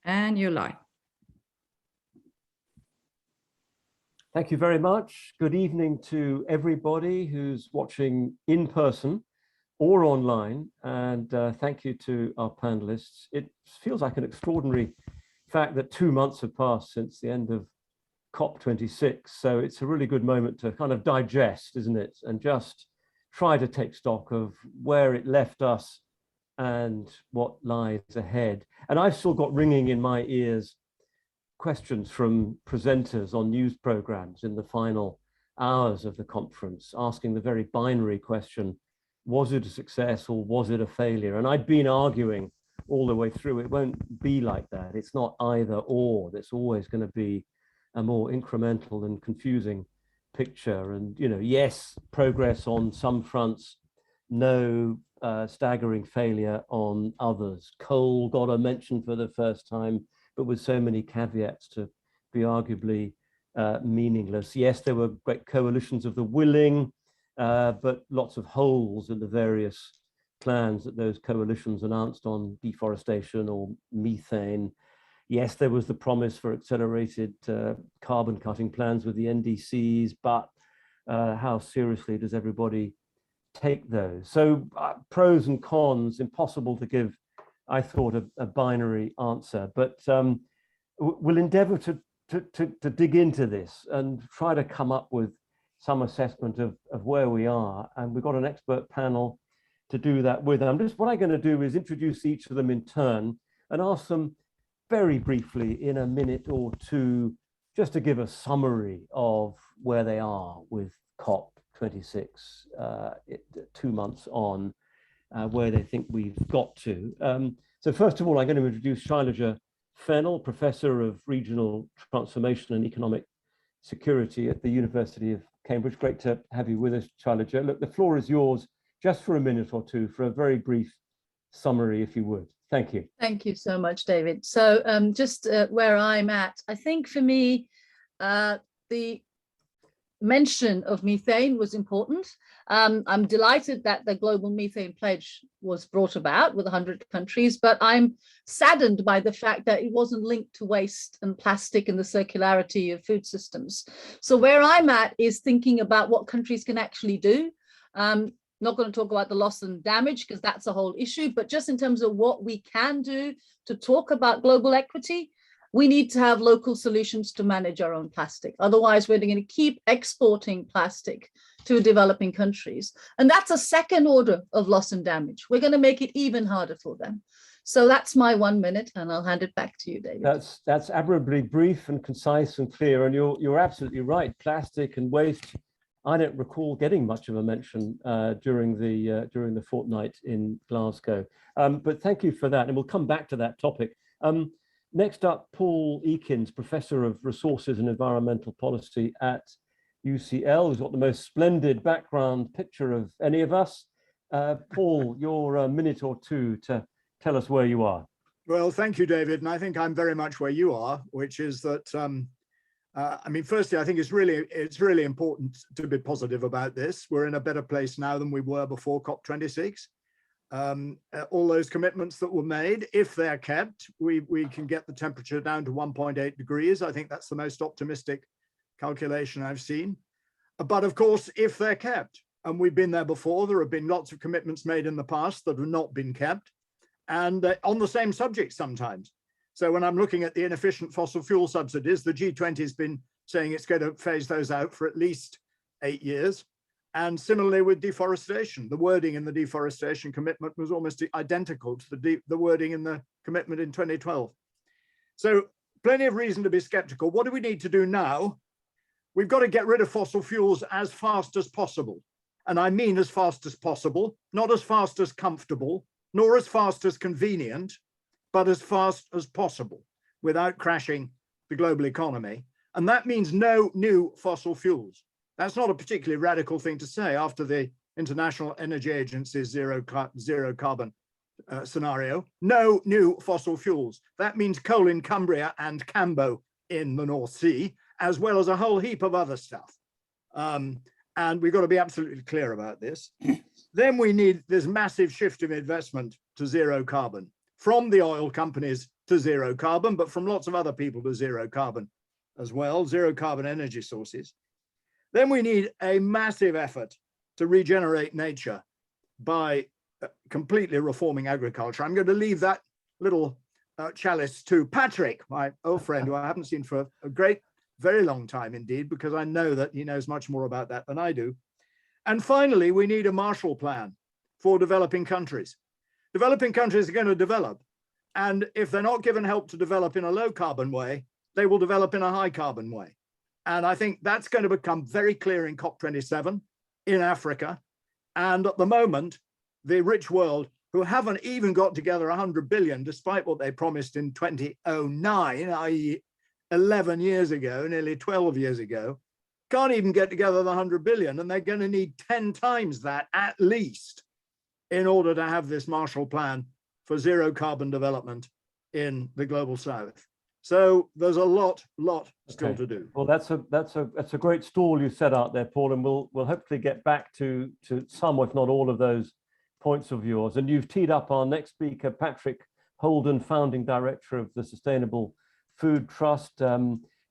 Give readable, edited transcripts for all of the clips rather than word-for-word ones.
And you're live. Thank you very much. Good evening to everybody who's watching in person or online. And thank you to our panelists. It feels like an extraordinary fact that 2 months have passed since the end of COP26. So it's a really good moment to kind of digest, isn't it? And just try to take stock of where it left us and what lies ahead. And I've still got ringing in my ears questions from presenters on news programs in the final hours of the conference, asking the very binary question, was it a success or was it a failure? And I'd been arguing all the way through, it won't be like that. It's not either or, there's always going to be a more incremental and confusing picture. And, you know, yes, progress on some fronts, no staggering failure on others. Coal got a mention for the first time, but with so many caveats to be arguably meaningless. Yes, there were great coalitions of the willing, but lots of holes in the various plans that those coalitions announced on deforestation or methane. Yes, there was the promise for accelerated carbon cutting plans with the NDCs, but how seriously does everybody take those? So pros and cons, impossible to give, I thought, a binary answer, but we'll endeavor to dig into this and try to come up with some assessment of where we are. And we've got an expert panel to do that with. What I'm going to do is introduce each of them in turn and ask them very briefly in a minute or two, just to give a summary of where they are with COP26, 2 months on, where they think we've got to. So first of all, I'm going to introduce Shailaja Fennell, Professor of Regional Transformation and Economic Security at the University of Cambridge. Great to have you with us, Shailaja. Look, the floor is yours just for a minute or two for a very brief summary, if you would. Thank you. Thank you so much, David. So just where I'm at, I think for me, the mention of methane was important. I'm delighted that the global methane pledge was brought about with 100 countries, but I'm saddened by the fact that it wasn't linked to waste and plastic and the circularity of food systems. So where I'm at is thinking about what countries can actually do. Not going to talk about the loss and damage because that's a whole issue, but just in terms of what we can do to talk about global equity, we need to have local solutions to manage our own plastic. Otherwise, we're going to keep exporting plastic to developing countries. And that's a second order of loss and damage. We're going to make it even harder for them. So that's my 1 minute, and I'll hand it back to you, David. That's admirably brief and concise and clear. And you're absolutely right. Plastic and waste, I don't recall getting much of a mention during the fortnight in Glasgow. But thank you for that. And we'll come back to that topic. Next up, Paul Ekins, Professor of Resources and Environmental Policy at UCL, who's got the most splendid background picture of any of us. Paul, your minute or two to tell us where you are. Well, thank you, David. And I think I'm very much where you are, which is that, I mean, firstly, I think it's really important to be positive about this. We're in a better place now than we were before COP26. All those commitments that were made, if they're kept, we can get the temperature down to 1.8 degrees. I think that's the most optimistic calculation I've seen. But of course, if they're kept, and we've been there before, there have been lots of commitments made in the past that have not been kept, and on the same subject sometimes. So when I'm looking at the inefficient fossil fuel subsidies, the G20 has been saying it's going to phase those out for at least 8 years. And similarly with deforestation, the wording in the deforestation commitment was almost identical to the wording in the commitment in 2012. So plenty of reason to be skeptical. What do we need to do now? We've got to get rid of fossil fuels as fast as possible. And I mean as fast as possible, not as fast as comfortable, nor as fast as convenient, but as fast as possible without crashing the global economy. And that means no new fossil fuels. That's not a particularly radical thing to say after the International Energy Agency's zero carbon scenario. No new fossil fuels. That means coal in Cumbria and Cambo in the North Sea, as well as a whole heap of other stuff. And we've got to be absolutely clear about this. Then we need this massive shift of investment to zero carbon. from the oil companies to zero carbon, but from lots of other people to zero carbon as well, zero carbon energy sources. Then we need a massive effort to regenerate nature by completely reforming agriculture. I'm going to leave that little chalice to Patrick, my old friend, who I haven't seen for a very long time indeed, because I know that he knows much more about that than I do. And finally, we need a Marshall Plan for developing countries. Developing countries are going to develop. And if they're not given help to develop in a low carbon way, they will develop in a high carbon way. And I think that's going to become very clear in COP27 in Africa. And at the moment, the rich world, who haven't even got together 100 billion, despite what they promised in 2009, i.e. 11 years ago, nearly 12 years ago, can't even get together the 100 billion. And they're going to need 10 times that at least in order to have this Marshall Plan for zero carbon development in the global south. So there's a lot still to do. Well, that's a great stall you set out there, Paul, and we'll hopefully get back to some, if not all, of those points of yours. And you've teed up our next speaker, Patrick Holden, founding director of the Sustainable Food Trust.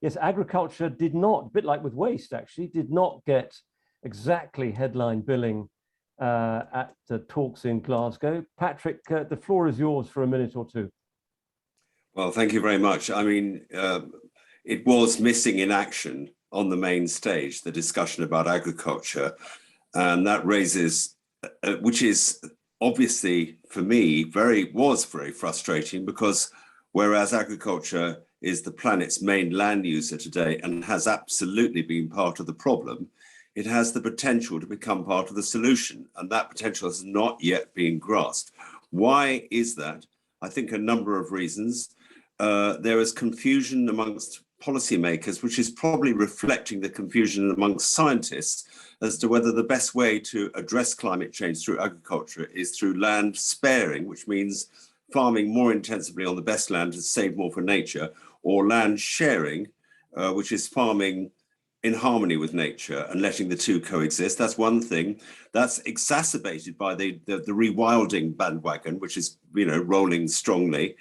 Yes, agriculture did not, a bit like with waste actually, did not get exactly headline billing at the talks in Glasgow. Patrick, the floor is yours for a minute or two. Well, thank you very much. I mean, it was missing in action on the main stage, the discussion about agriculture. And that raises, which is obviously for me, was very frustrating, because whereas agriculture is the planet's main land user today and has absolutely been part of the problem, it has the potential to become part of the solution. And that potential has not yet been grasped. Why is that? I think a number of reasons. There is confusion amongst policymakers, which is probably reflecting the confusion amongst scientists as to whether the best way to address climate change through agriculture is through land sparing, which means farming more intensively on the best land to save more for nature, or land sharing, which is farming in harmony with nature and letting the two coexist. That's one thing. That's exacerbated by the rewilding bandwagon, which is, rolling strongly.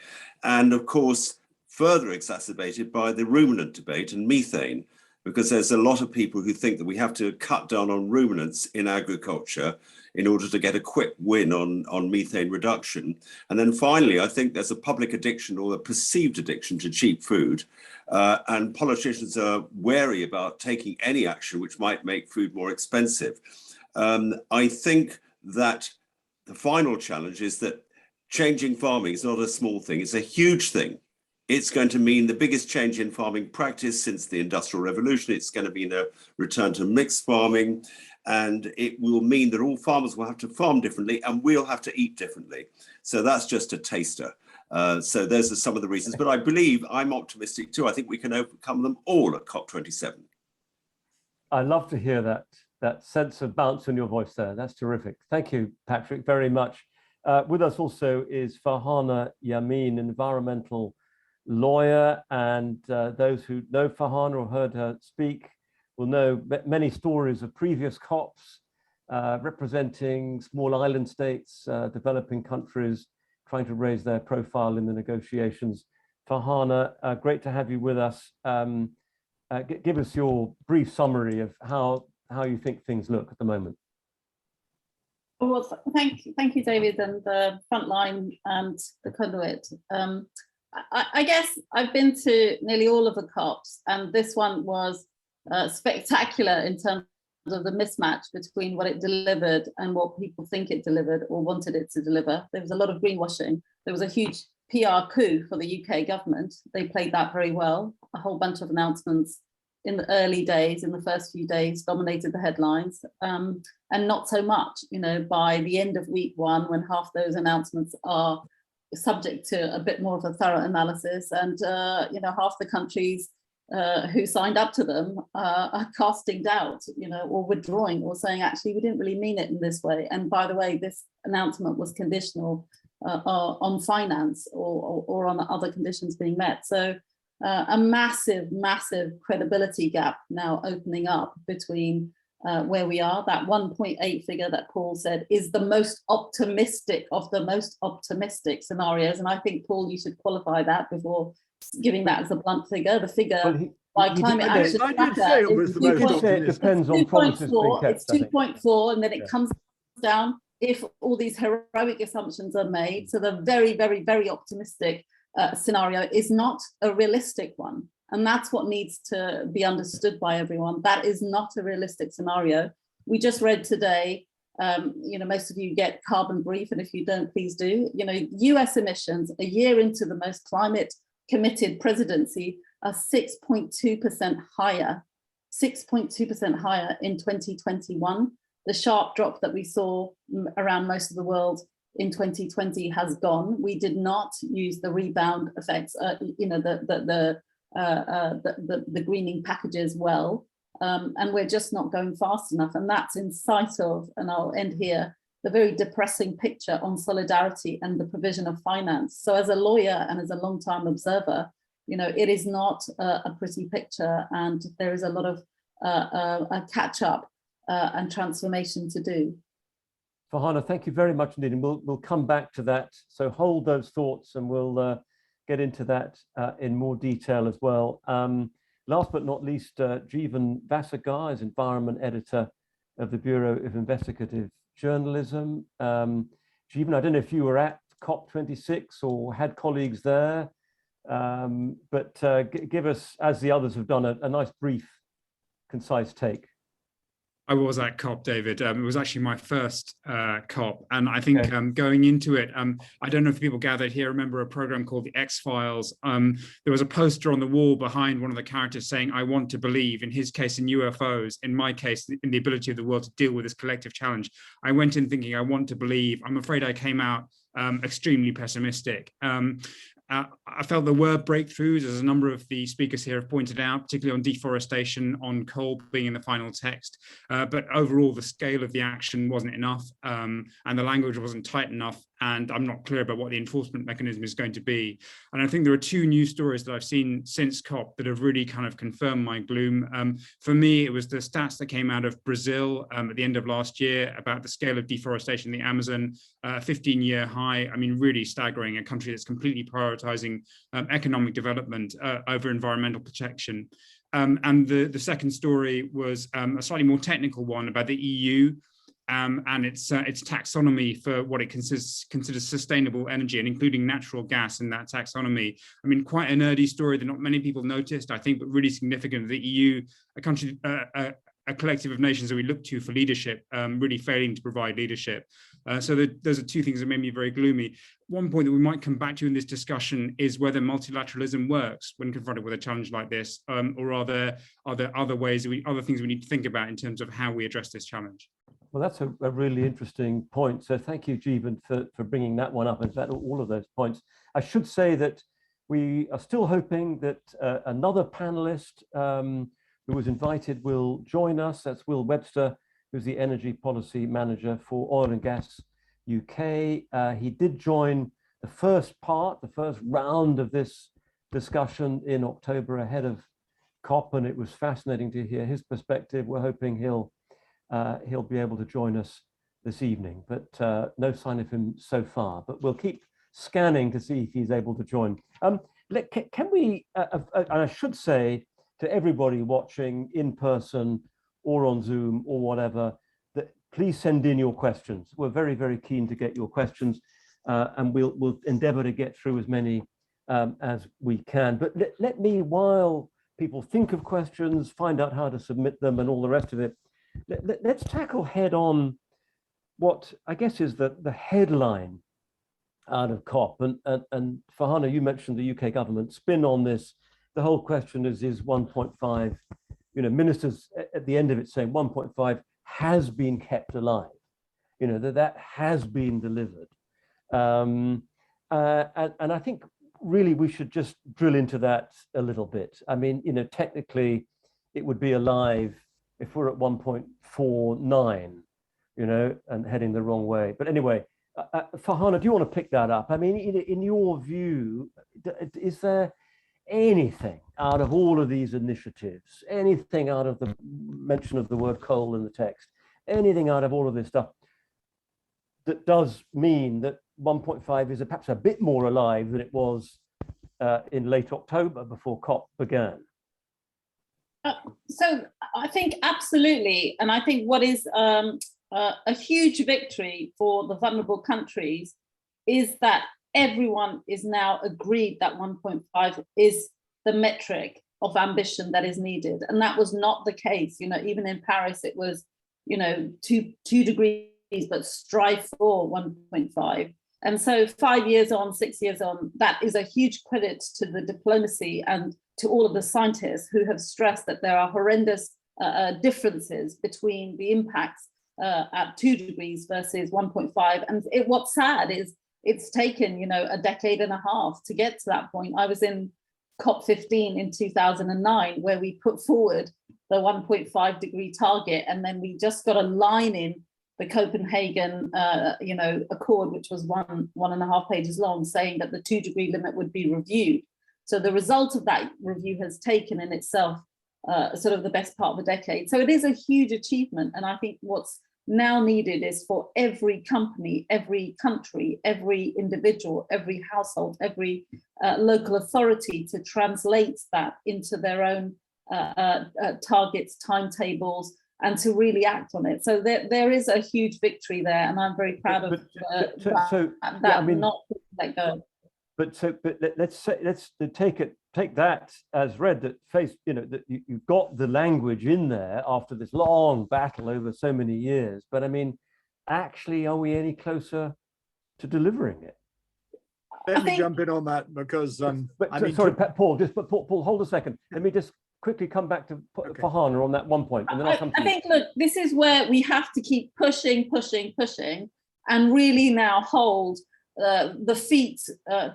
And of course, further exacerbated by the ruminant debate and methane, because there's a lot of people who think that we have to cut down on ruminants in agriculture in order to get a quick win on methane reduction. And then finally, I think there's a public addiction, or a perceived addiction, to cheap food. And politicians are wary about taking any action which might make food more expensive. I think that the final challenge is that changing farming is not a small thing, it's a huge thing. It's going to mean the biggest change in farming practice since the Industrial Revolution. It's going to mean a return to mixed farming, and it will mean that all farmers will have to farm differently and we'll have to eat differently. So that's just a taster. So those are some of the reasons, but I believe I'm optimistic too. I think we can overcome them all at COP27. I love to hear that sense of bounce in your voice there. That's terrific. Thank you, Patrick, very much. With us also is Farhana Yamin, environmental lawyer, and those who know Farhana or heard her speak will know many stories of previous COPs representing small island states, developing countries, trying to raise their profile in the negotiations. Farhana, great to have you with us. Give us your brief summary of how you think things look at the moment. Well, thank you, David, and the Frontline and the Conduit. I guess I've been to nearly all of the COPs, and this one was spectacular in terms of the mismatch between what it delivered and what people think it delivered or wanted it to deliver. There was a lot of greenwashing. There was a huge PR coup for the UK government. They played that very well. A whole bunch of announcements in the early days, in the first few days, dominated the headlines, and not so much, by the end of week one, when half those announcements are subject to a bit more of a thorough analysis, and half the countries who signed up to them are casting doubt, or withdrawing, or saying, actually, we didn't really mean it in this way. And by the way, this announcement was conditional on finance or on other conditions being met. So a massive credibility gap now opening up between where we are. That 1.8 figure that Paul said is the most optimistic of the most optimistic scenarios. And I think, Paul, you should qualify that before giving that as a blunt figure. The figure by Climate Action I did say it was the most optimistic. It depends on promises being kept. It's 2.4, and then it comes down if all these heroic assumptions are made. So the very, very, very optimistic scenario is not a realistic one. And that's what needs to be understood by everyone. That is not a realistic scenario. We just read today, most of you get Carbon Brief, and if you don't, please do. US emissions a year into the most climate committed presidency are 6.2% higher, 6.2% higher in 2021. The sharp drop that we saw around most of the world in 2020 has gone. We did not use the rebound effects, the greening packages well, and we're just not going fast enough. And that's in sight of, and I'll end here, the very depressing picture on solidarity and the provision of finance. So as a lawyer and as a long-time observer, it is not a pretty picture, and there is a lot of a catch up and transformation to do. Farhana, thank you very much indeed, and we'll come back to that. So hold those thoughts, and we'll get into that in more detail as well. Last but not least, Jeevan Vasagar is Environment Editor of the Bureau of Investigative Journalism. Jeevan, I don't know if you were at COP26 or had colleagues there, but give us, as the others have done, a nice, brief, concise take. I was at COP, David. It was actually my first COP. And I think going into it, I don't know if people gathered here, remember a program called The X-Files. There was a poster on the wall behind one of the characters saying, "I want to believe," in his case in UFOs, in my case, in the ability of the world to deal with this collective challenge. I went in thinking, I want to believe. I'm afraid I came out extremely pessimistic. I felt there were breakthroughs, as a number of the speakers here have pointed out, particularly on deforestation, on coal being in the final text. But overall, the scale of the action wasn't enough, and the language wasn't tight enough, and I'm not clear about what the enforcement mechanism is going to be. And I think there are two news stories that I've seen since COP that have really kind of confirmed my gloom. For me, it was the stats that came out of Brazil at the end of last year about the scale of deforestation in the Amazon, 15-year high. I mean, really staggering, a country that's completely prioritizing economic development over environmental protection. And the second story was a slightly more technical one about the EU and its taxonomy for what it considers sustainable energy, and including natural gas in that taxonomy. I mean, quite a nerdy story that not many people noticed, I think, but really significant. The EU, a country, a collective of nations that we look to for leadership, really failing to provide leadership. So those are two things that made me very gloomy. One point that we might come back to in this discussion is whether multilateralism works when confronted with a challenge like this, or are there other ways, other things we need to think about in terms of how we address this challenge? Well, that's a really interesting point. So thank you, Jeevan, for bringing that one up. In fact, all of those points. I should say that we are still hoping that another panelist who was invited will join us. That's Will Webster, who's the Energy Policy Manager for Oil and Gas UK. He did join the first round of this discussion in October ahead of COP, and it was fascinating to hear his perspective. We're hoping he'll be able to join us this evening, but no sign of him so far. But we'll keep scanning to see if he's able to join. Can we, and I should say to everybody watching in person or on Zoom or whatever, that please send in your questions. We're very, very keen to get your questions, and we'll endeavor to get through as many as we can. But let me, while people think of questions, find out how to submit them and all the rest of it, let's tackle head on what I guess is the headline out of COP. And Farhana, you mentioned the UK government spin on this. The whole question is 1.5, ministers at the end of it saying 1.5 has been kept alive, that has been delivered. And I think really we should just drill into that a little bit. I mean, technically it would be alive if we're at 1.49, and heading the wrong way. But anyway, Farhana, do you want to pick that up? I mean, in your view, is there anything out of all of these initiatives, anything out of the mention of the word coal in the text, anything out of all of this stuff that does mean that 1.5 is perhaps a bit more alive than it was in late October before COP began? So I think absolutely. And I think what is a huge victory for the vulnerable countries is that everyone is now agreed that 1.5 is the metric of ambition that is needed. And that was not the case. You know, even in Paris, it was, you know, two degrees, but strive for 1.5. And so 5 years on, 6 years on, that is a huge credit to the diplomacy and to all of the scientists who have stressed that there are horrendous differences between the impacts at 2 degrees versus 1.5. And what's sad is it's taken, you know, a decade and a half to get to that point. I was in COP15 in 2009, where we put forward the 1.5 degree target, and then we just got a line in the Copenhagen, you know, Accord, which was 1.5 pages long, saying that the 2 degree limit would be reviewed. So the result of that review has taken in itself sort of the best part of a decade. So it is a huge achievement. And I think what's now needed is for every company, every country, every individual, every household, every local authority to translate that into their own targets, timetables, and to really act on it. So there is a huge victory there, and I'm very proud of that. Not let go. But let's take that as read, that that you've got the language in there after this long battle over so many years. But I mean, actually, are we any closer to delivering it? Let me jump in on that, because sorry, Paul, hold a second. Let me just quickly come back to Farhana on that one point, and then I'll come to you. I think, look, this is where we have to keep pushing, and really now hold the feet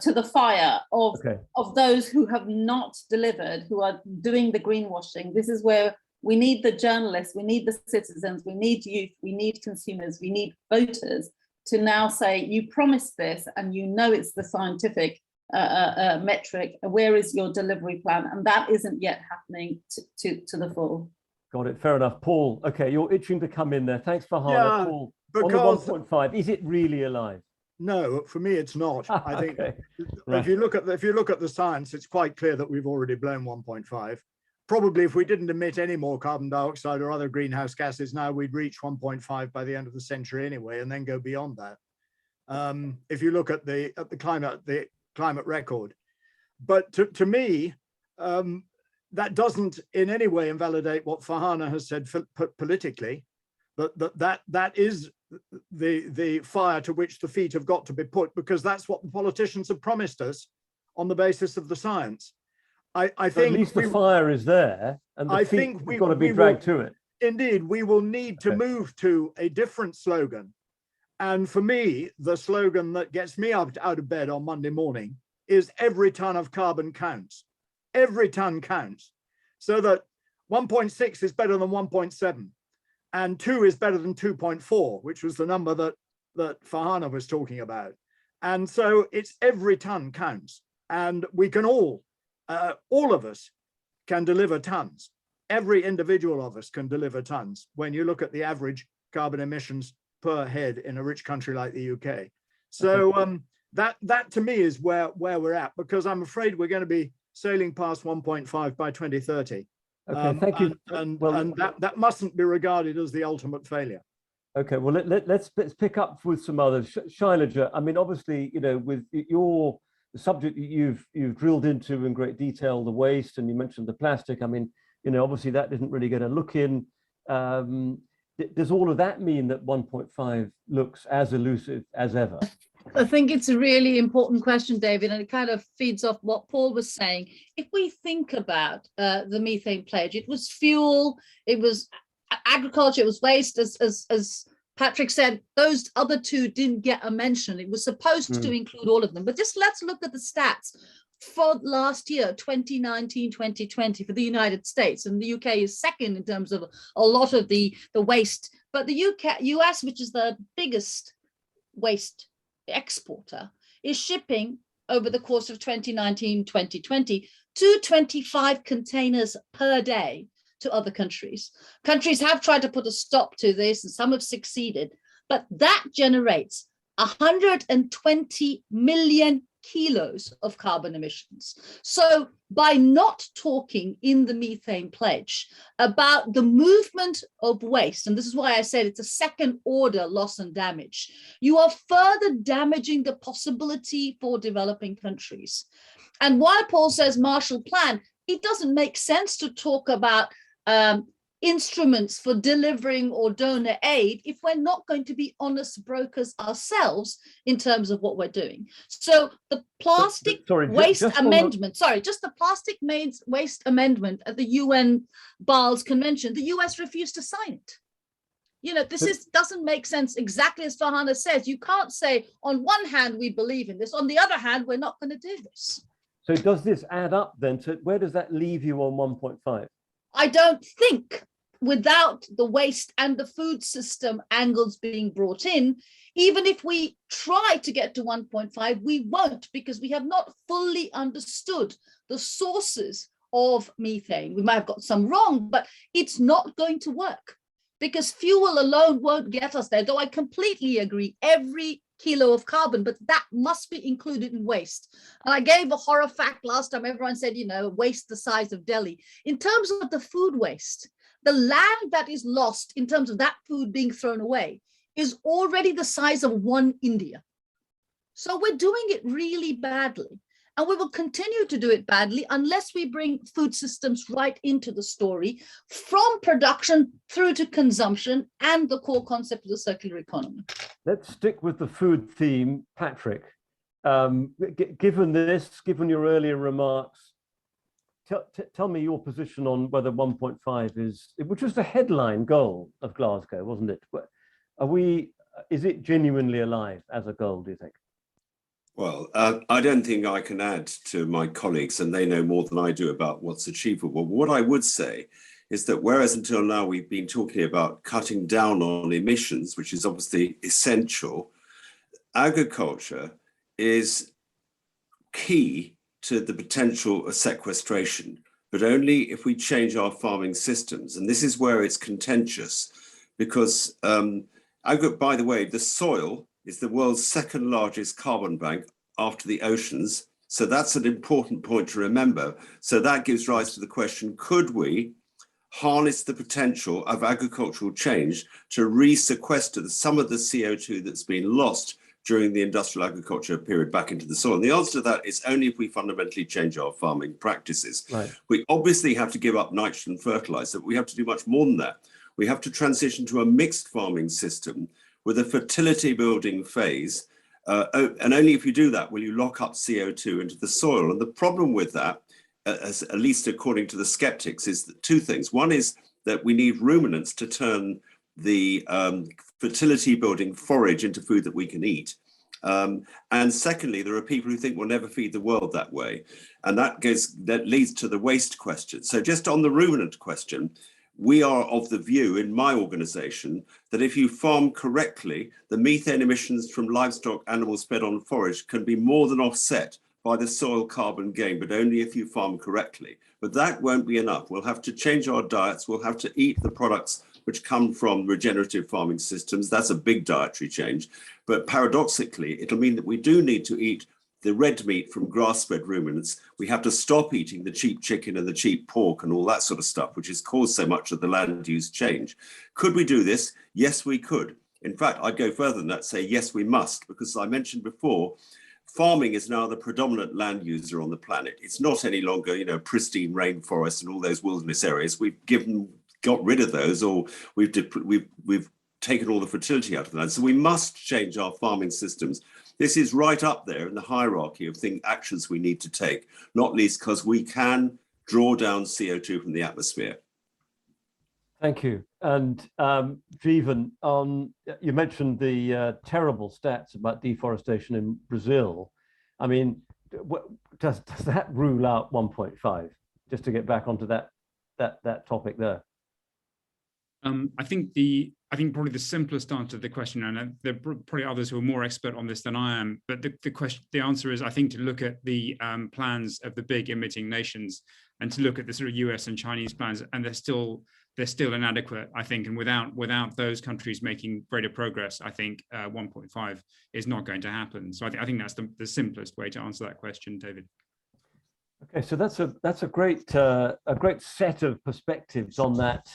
to the fire of those who have not delivered, who are doing the greenwashing. This is where we need the journalists, we need the citizens, we need youth, we need consumers, we need voters to now say, you promised this and you know it's the scientific metric, where is your delivery plan? And that isn't yet happening to the full. Got it, fair enough. Paul, okay, you're itching to come in there. Thanks, Farhana. Yeah, Paul, because on the 1.5, is it really alive? No, for me, it's not. I think right. if you look at the science, it's quite clear that we've already blown 1.5. Probably if we didn't emit any more carbon dioxide or other greenhouse gases now, we'd reach 1.5 by the end of the century anyway, and then go beyond that. If you look at the climate record. But to me, that doesn't in any way invalidate what Farhana has said politically, that is the fire to which the feet have got to be put, because that's what the politicians have promised us on the basis of the science. I think at least the fire is there, and the feet have got to be dragged to it. Indeed, we will need to move to a different slogan. And for me, the slogan that gets me out of bed on Monday morning is every ton of carbon counts. Every ton counts. So that 1.6 is better than 1.7. And 2 is better than 2.4, which was the number that Farhana was talking about. And so it's every ton counts. And we can all of us can deliver tons. Every individual of us can deliver tons when you look at the average carbon emissions per head in a rich country like the UK. So that to me is where we're at, because I'm afraid we're going to be sailing past 1.5 by 2030. Okay, thank you. And that mustn't be regarded as the ultimate failure. Okay, well, let's pick up with some others. Shailaja, I mean, obviously, with the subject that you've drilled into in great detail, the waste, and you mentioned the plastic. I mean, obviously that didn't really get a look in. Does all of that mean that 1.5 looks as elusive as ever? I think it's a really important question, David, and it kind of feeds off what Paul was saying. If we think about the methane pledge, it was fuel, it was agriculture, it was waste, as Patrick said, those other two didn't get a mention. It was supposed to include all of them. But just let's look at the stats for last year, 2019, 2020 for the United States. And the UK is second in terms of a lot of the waste. But the US, which is the biggest waste exporter, is shipping over the course of 2019-2020 to 25 containers per day to other countries. Countries have tried to put a stop to this, and some have succeeded, but that generates 120 million kilos of carbon emissions. So by not talking in the methane pledge about the movement of waste, and this is why I said it's a second order loss and damage, you are further damaging the possibility for developing countries. And while Paul says Marshall Plan, it doesn't make sense to talk about instruments for delivering or donor aid if we're not going to be honest brokers ourselves in terms of what we're doing. So the plastic waste amendment, just the plastic waste amendment at the UN Bâle Convention, the US refused to sign it. You know, this doesn't make sense, exactly as Farhana says. You can't say on one hand we believe in this, on the other hand we're not going to do this. So does this add up then to, where does that leave you on 1.5? I don't think, without the waste and the food system angles being brought in, even if we try to get to 1.5, we won't, because we have not fully understood the sources of methane. We might have got some wrong, but it's not going to work because fuel alone won't get us there. Though I completely agree, every kilo of carbon, but that must be included in waste. And I gave a horror fact last time. Everyone said, you know, waste the size of Delhi. In terms of the food waste, the land that is lost in terms of that food being thrown away is already the size of one India. So we're doing it really badly. And we will continue to do it badly unless we bring food systems right into the story, from production through to consumption and the core concept of the circular economy. Let's stick with the food theme, Patrick. Given your earlier remarks, tell me your position on whether 1.5 is, which was the headline goal of Glasgow, wasn't it? Is it genuinely alive as a goal, do you think? Well, I don't think I can add to my colleagues, and they know more than I do about what's achievable. What I would say is that whereas until now we've been talking about cutting down on emissions, which is obviously essential, agriculture is key to the potential of sequestration, but only if we change our farming systems. And this is where it's contentious, because by the way, the soil is the world's second largest carbon bank after the oceans. So that's an important point to remember. So that gives rise to the question, could we harness the potential of agricultural change to re-sequester some of the CO2 that's been lost during the industrial agriculture period back into the soil? And the answer to that is only if we fundamentally change our farming practices. Right. We obviously have to give up nitrogen fertilizer, but we have to do much more than that. We have to transition to a mixed farming system with a fertility building phase. And only if you do that will you lock up CO2 into the soil. And the problem with that, at least according to the skeptics, is that two things. One is that we need ruminants to turn the fertility building forage into food that we can eat. And secondly, there are people who think we'll never feed the world that way. And that leads to the waste question. So just on the ruminant question, we are of the view in my organization that if you farm correctly, the methane emissions from livestock animals fed on forage can be more than offset by the soil carbon gain, but only if you farm correctly. But that won't be enough. We'll have to change our diets. We'll have to eat the products which come from regenerative farming systems. That's a big dietary change. But paradoxically, it'll mean that we do need to eat the red meat from grass-fed ruminants. We have to stop eating the cheap chicken and the cheap pork and all that sort of stuff, which has caused so much of the land use change. Could we do this? Yes, we could. In fact, I'd go further than that, say, yes, we must, because as I mentioned before, farming is now the predominant land user on the planet. It's not any longer, you know, pristine rainforests and all those wilderness areas. We've got rid of those, or we've taken all the fertility out of the land. So we must change our farming systems. This is right up there in the hierarchy of actions we need to take, not least because we can draw down CO2 from the atmosphere. Thank you. And Jeevan, you mentioned the terrible stats about deforestation in Brazil. I mean, does that rule out 1.5? Just to get back onto that topic there. I think the I think probably the simplest answer to the question, and there are probably others who are more expert on this than I am, but the answer is, I think, to look at the plans of the big emitting nations and to look at the sort of US and Chinese plans, and they're still inadequate, I think, and without those countries making greater progress, I think 1.5 is not going to happen. So I think that's the simplest way to answer that question, David. Okay, so that's a great set of perspectives on that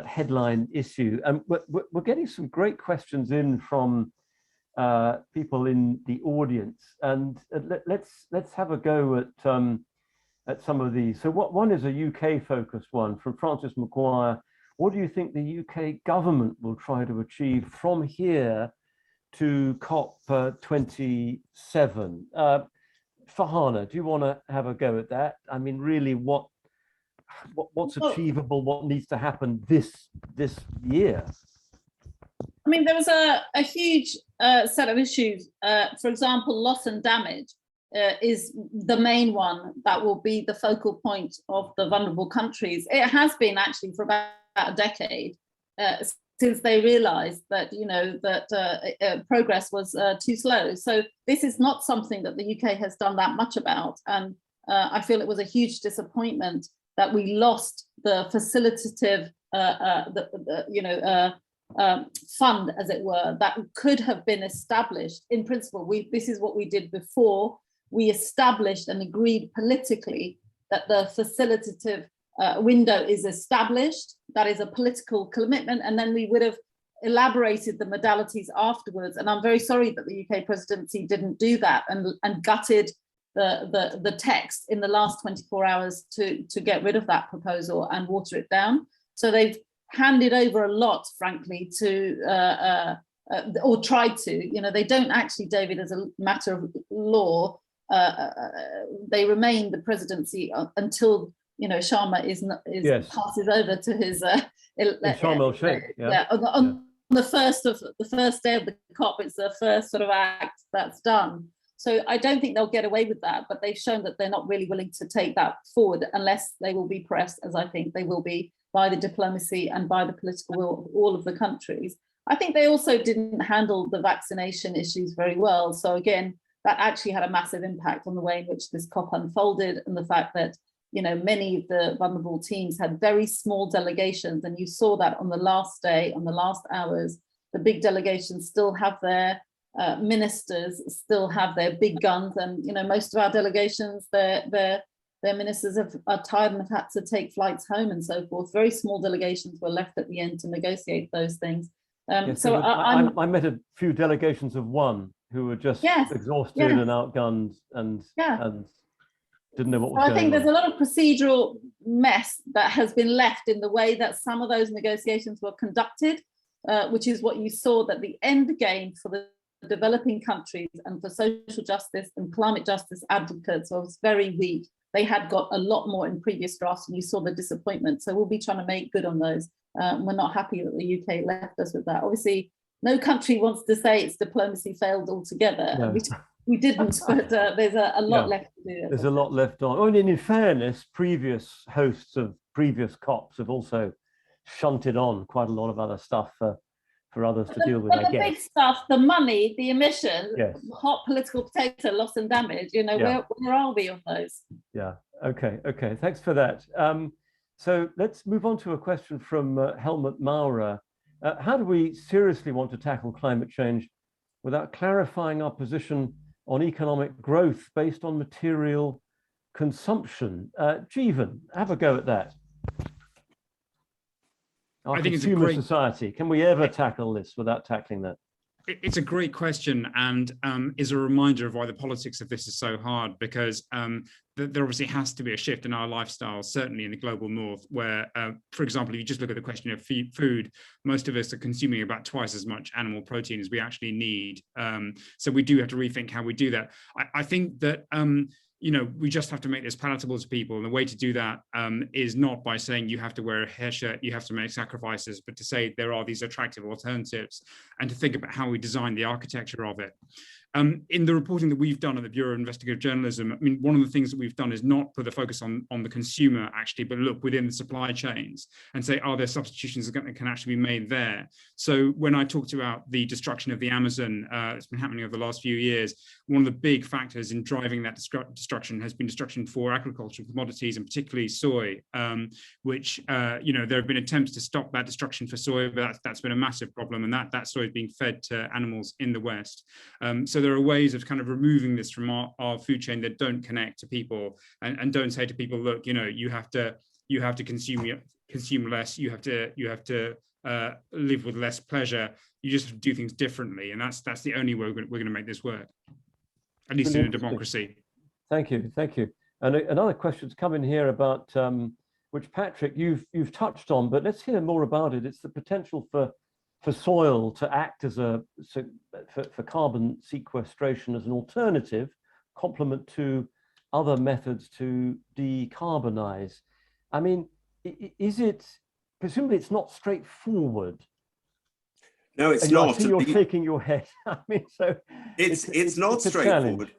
headline issue, and we're getting some great questions in from people in the audience, and let's have a go at some of these. So one is a UK focused one from Francis McGuire. What do you think the UK government will try to achieve from here to COP27? Farhana, do you want to have a go at that? I mean, really, what's achievable? What needs to happen this year? I mean, there was a huge set of issues. For example, loss and damage is the main one that will be the focal point of the vulnerable countries. It has been actually for about a decade since they realized that, progress was too slow. So this is not something that the UK has done that much about. And I feel it was a huge disappointment that we lost the facilitative, fund, as it were, that could have been established. In principle, this is what we did before. We established and agreed politically that the facilitative window is established. That is a political commitment, and then we would have elaborated the modalities afterwards. And I'm very sorry that the UK presidency didn't do that and gutted the text in the last 24 hours to get rid of that proposal and water it down. So they've handed over a lot, frankly, to or tried to. They don't actually, David, as a matter of law, they remain the presidency until Sharma yes. passes over to his Sharm el-Sheikh. On the first day of the COP, it's the first sort of act that's done. So I don't think they'll get away with that, but they've shown that they're not really willing to take that forward unless they will be pressed, as I think they will be, by the diplomacy and by the political will of all of the countries. I think they also didn't handle the vaccination issues very well. So again, that actually had a massive impact on the way in which this COP unfolded, and the fact that many of the vulnerable teams had very small delegations, and you saw that on the last day, on the last hours. The big delegations still have their ministers, still have their big guns, and most of our delegations, their ministers are tired and have had to take flights home and so forth. Very small delegations were left at the end to negotiate those things. Yes, so I met a few delegations of one who were just exhausted and outgunned and didn't know what was going on. I think there's a lot of procedural mess that has been left in the way that some of those negotiations were conducted, which is what you saw, that the end game for the developing countries and for social justice and climate justice advocates was very weak. They had got a lot more in previous drafts, and you saw the disappointment. So we'll be trying to make good on those. We're not happy that the UK left us with that. Obviously, no country wants to say its diplomacy failed altogether. No. We didn't, but there's a lot left to do. There's a lot left on. I mean, in fairness, previous hosts of previous COPs have also shunted on quite a lot of other stuff for others to deal with, I guess. The big stuff, the money, the emissions, hot political potato, loss and damage, where are we on those? Yeah, okay, thanks for that. So let's move on to a question from Helmut Maurer. How do we seriously want to tackle climate change without clarifying our position on economic growth based on material consumption? Jeevan, have a go at that. Our consumer society, can we ever tackle this without tackling that? It's a great question, and is a reminder of why the politics of this is so hard, because there obviously has to be a shift in our lifestyles, certainly in the global north, where, for example, if you just look at the question of food, most of us are consuming about twice as much animal protein as we actually need. So we do have to rethink how we do that. I think that we just have to make this palatable to people. And the way to do that is not by saying you have to wear a hair shirt, you have to make sacrifices, but to say there are these attractive alternatives and to think about how we design the architecture of it. In the reporting that we've done at the Bureau of Investigative Journalism, I mean, one of the things that we've done is not put the focus on the consumer actually, but look within the supply chains and say, are there substitutions that can actually be made there? So when I talked about the destruction of the Amazon, that's been happening over the last few years, one of the big factors in driving that destruction has been destruction for agricultural commodities and particularly soy, which, you know, there have been attempts to stop that destruction for soy, but that's been a massive problem, and that soy is being fed to animals in the West. So there are ways of kind of removing this from our food chain that don't connect to people and don't say to people, look, you know, you have to consume less, you have to live with less pleasure, you just have to do things differently, and that's the only way we're going to make this work, at least in a democracy. Thank you. And another question's come in here about which, Patrick, you've touched on, but let's hear more about it. It's the potential for soil to act as for carbon sequestration as an alternative complement to other methods to decarbonize. I mean, is it, presumably it's not straightforward. No, it's not. I see you're shaking your head. I mean, so it's not straightforward.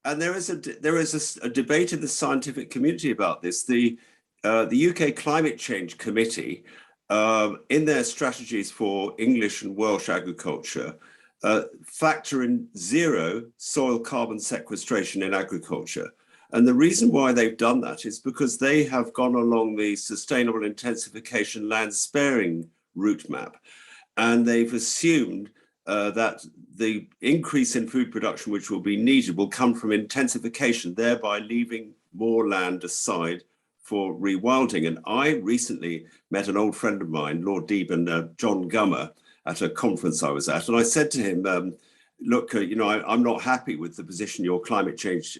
And there is a debate in the scientific community about this. The UK Climate Change Committee, in their strategies for English and Welsh agriculture, factor in zero soil carbon sequestration in agriculture. And the reason why they've done that is because they have gone along the sustainable intensification land sparing route map. And they've assumed that the increase in food production which will be needed will come from intensification, thereby leaving more land aside for rewilding. And I recently met an old friend of mine, Lord Deben, John Gummer, at a conference I was at. And I said to him, look, you know, I'm not happy with the position your climate change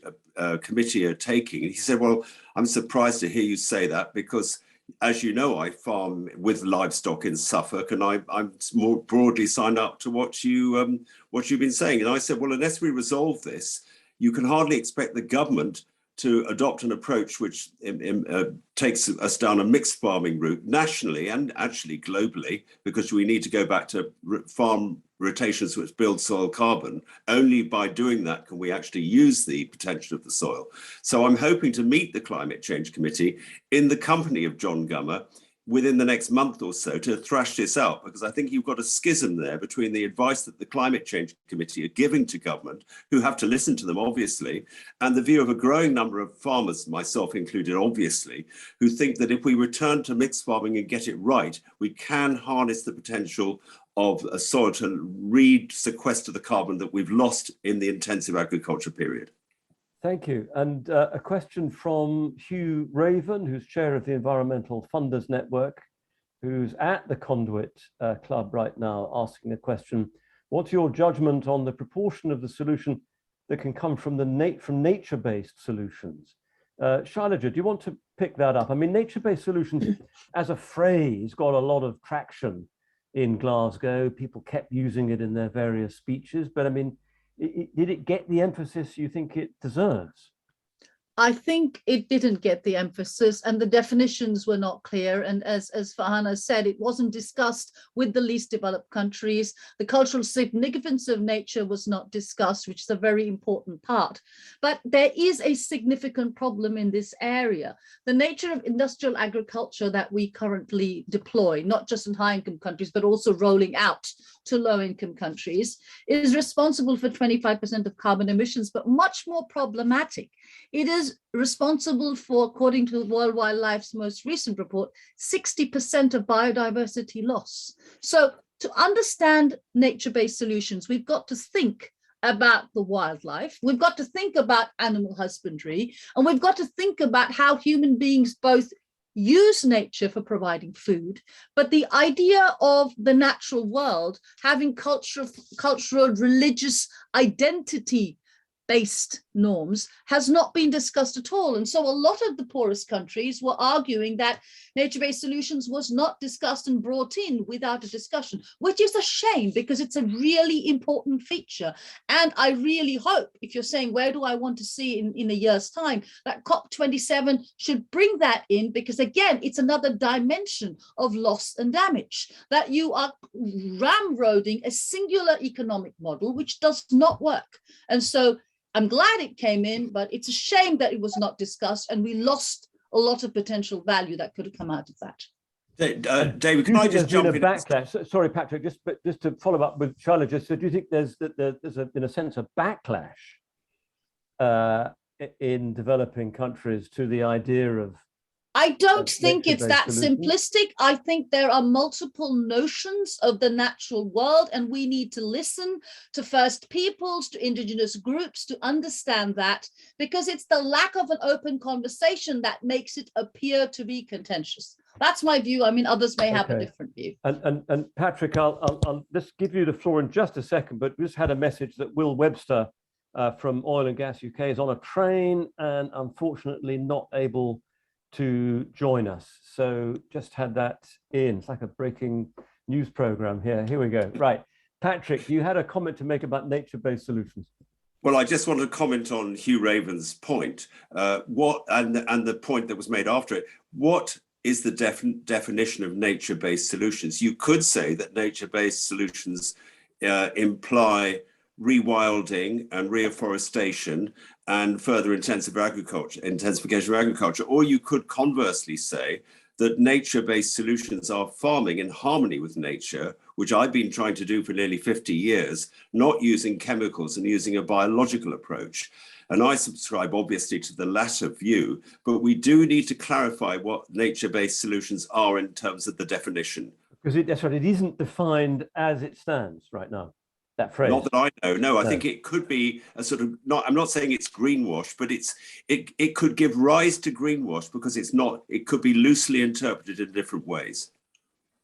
committee are taking. And he said, well, I'm surprised to hear you say that because, as you know, I farm with livestock in Suffolk, and I'm more broadly signed up to what you've been saying. And I said, well, unless we resolve this, you can hardly expect the government to adopt an approach which takes us down a mixed farming route nationally and actually globally, because we need to go back to farm rotations which build soil carbon. Only by doing that can we actually use the potential of the soil. So I'm hoping to meet the Climate Change Committee in the company of John Gummer within the next month or so to thrash this out, because I think you've got a schism there between the advice that the Climate Change Committee are giving to government, who have to listen to them, obviously, and the view of a growing number of farmers, myself included, obviously, who think that if we return to mixed farming and get it right, we can harness the potential of a soil to re-sequester the carbon that we've lost in the intensive agriculture period. Thank you. And a question from Hugh Raven, who's chair of the Environmental Funders Network, who's at the Conduit Club right now, asking the question, what's your judgment on the proportion of the solution that can come from nature-based solutions? Shailaja, do you want to pick that up? I mean, nature-based solutions as a phrase got a lot of traction in Glasgow. People kept using it in their various speeches, but I mean, did it get the emphasis you think it deserves? I think it didn't get the emphasis, and the definitions were not clear. And as Farhana said, it wasn't discussed with the least developed countries. The cultural significance of nature was not discussed, which is a very important part. But there is a significant problem in this area. The nature of industrial agriculture that we currently deploy, not just in high-income countries, but also rolling out to low-income countries, is responsible for 25% of carbon emissions, but much more problematic. It is responsible for, according to World Wildlife's most recent report, 60% of biodiversity loss. So to understand nature-based solutions, we've got to think about the wildlife, we've got to think about animal husbandry, and we've got to think about how human beings both use nature for providing food, but the idea of the natural world having cultural, religious identity based norms has not been discussed at all. And so a lot of the poorest countries were arguing that nature-based solutions was not discussed and brought in without a discussion, which is a shame because it's a really important feature. And I really hope, if you're saying, where do I want to see in a year's time, that COP27 should bring that in, because again, it's another dimension of loss and damage, that you are ramroding a singular economic model, which does not work. And so I'm glad it came in, but it's a shame that it was not discussed and we lost a lot of potential value that could have come out of that. David, can I just jump in? Backlash? Sorry, Patrick, just to follow up with Shailaja. So do you think there's in a sense a backlash in developing countries to the idea of I don't think it's that simplistic. I think there are multiple notions of the natural world, and we need to listen to First Peoples, to Indigenous groups to understand that, because it's the lack of an open conversation that makes it appear to be contentious. That's my view. I mean, others may have a different view. And Patrick, I'll just give you the floor in just a second, but we just had a message that Will Webster from Oil and Gas UK is on a train and unfortunately not able to join us. So just had that in. It's like a breaking news program here. Here we go. Right. Patrick, you had a comment to make about nature-based solutions. Well, I just want to comment on Hugh Raven's point. And the point that was made after it. What is the definition of nature-based solutions? You could say that nature-based solutions imply rewilding and reforestation and further intensification of agriculture. Or you could conversely say that nature-based solutions are farming in harmony with nature, which I've been trying to do for nearly 50 years, not using chemicals and using a biological approach. And I subscribe obviously to the latter view, but we do need to clarify what nature-based solutions are in terms of the definition. Because that's right, it isn't defined as it stands right now. That phrase. Not that I know. No, I think it could be a sort of I'm not saying it's greenwash, but it could give rise to greenwash because it's not. It could be loosely interpreted in different ways.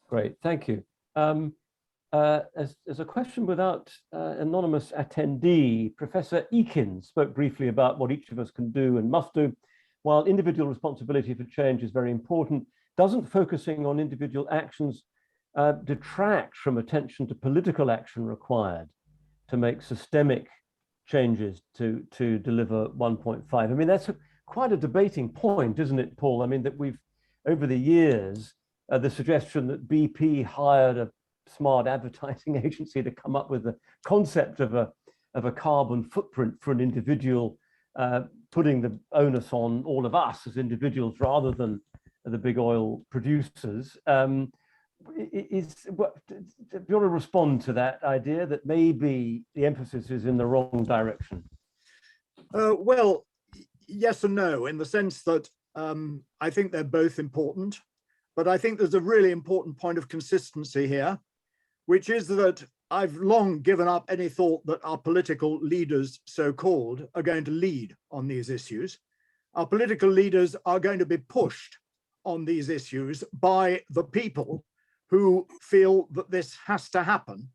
Great, thank you. As a question without anonymous attendee, Professor Eakins spoke briefly about what each of us can do and must do. While individual responsibility for change is very important, doesn't focusing on individual actions detract from attention to political action required to make systemic changes to deliver 1.5? I mean, that's quite a debating point, isn't it, Paul? I mean, that we've, over the years, the suggestion that BP hired a smart advertising agency to come up with the concept of a carbon footprint for an individual, putting the onus on all of us as individuals rather than the big oil producers. Do you want to respond to that idea that maybe the emphasis is in the wrong direction? Well, yes and no, in the sense that I think they're both important, but I think there's a really important point of consistency here, which is that I've long given up any thought that our political leaders, so-called, are going to lead on these issues. Our political leaders are going to be pushed on these issues by the people who feel that this has to happen.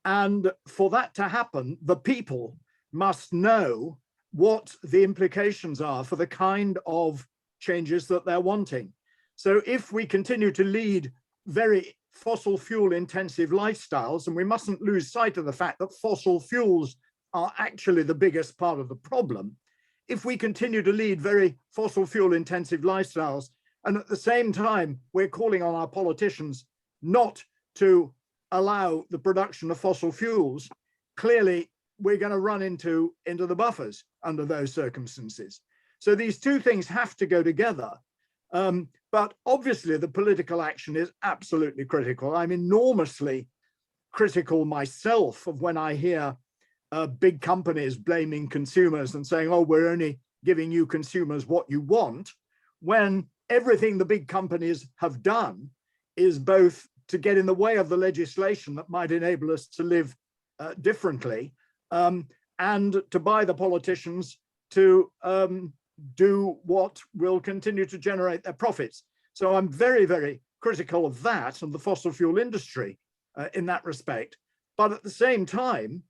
And for that to happen, the people must know what the implications are for the kind of changes that they're wanting. So if we continue to lead very fossil fuel intensive lifestyles, and we mustn't lose sight of the fact that fossil fuels are actually the biggest part of the problem, if we continue to lead very fossil fuel intensive lifestyles, and at the same time, we're calling on our politicians not to allow the production of fossil fuels, clearly we're going to run into the buffers under those circumstances. So these two things have to go together. But obviously the political action is absolutely critical. I'm enormously critical myself of when I hear big companies blaming consumers and saying, oh, we're only giving you consumers what you want, when everything the big companies have done is both to get in the way of the legislation that might enable us to live differently, and to buy the politicians to do what will continue to generate their profits. So I'm very, very critical of that and the fossil fuel industry in that respect. But at the same time,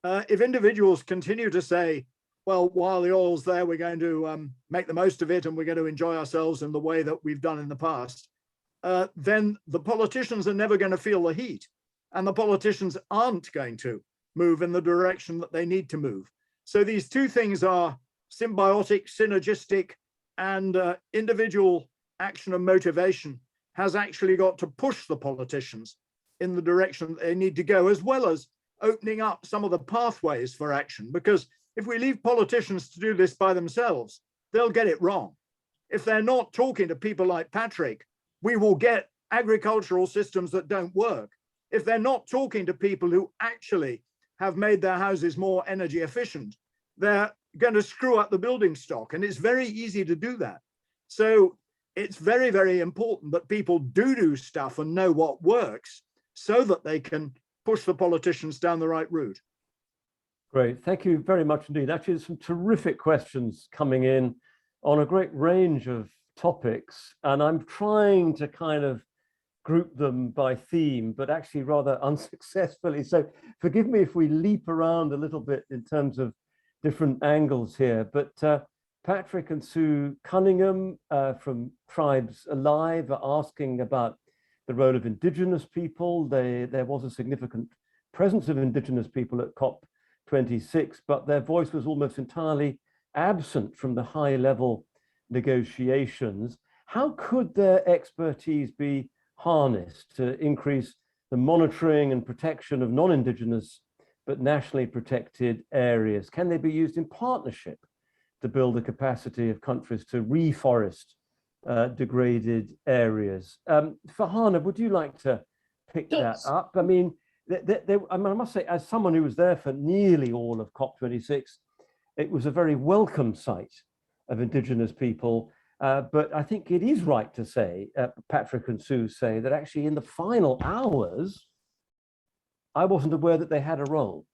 if individuals continue to say, well, while the oil's there, we're going to make the most of it and we're going to enjoy ourselves in the way that we've done in the past, then the politicians are never going to feel the heat. And the politicians aren't going to move in the direction that they need to move. So these two things are symbiotic, synergistic, and individual action and motivation has actually got to push the politicians in the direction that they need to go, as well as opening up some of the pathways for action. Because if we leave politicians to do this by themselves, they'll get it wrong. If they're not talking to people like Patrick, we will get agricultural systems that don't work. If they're not talking to people who actually have made their houses more energy efficient, they're going to screw up the building stock. And it's very easy to do that. So it's very, very important that people do stuff and know what works so that they can push the politicians down the right route. Great, thank you very much indeed. Actually, there's some terrific questions coming in on a great range of topics, and I'm trying to kind of group them by theme, but actually rather unsuccessfully. So forgive me if we leap around a little bit in terms of different angles here. But Patrick and Sue Cunningham from Tribes Alive are asking about the role of Indigenous people. There was a significant presence of Indigenous people at COP26, but their voice was almost entirely absent from the high-level negotiations. How could their expertise be harnessed to increase the monitoring and protection of non-Indigenous but nationally protected areas? Can they be used in partnership to build the capacity of countries to reforest degraded areas? Farhana, would you like to pick that up? I mean, I must say, as someone who was there for nearly all of COP26, it was a very welcome sight of Indigenous people. But I think it is right to say, Patrick and Sue say, that actually in the final hours, I wasn't aware that they had a role.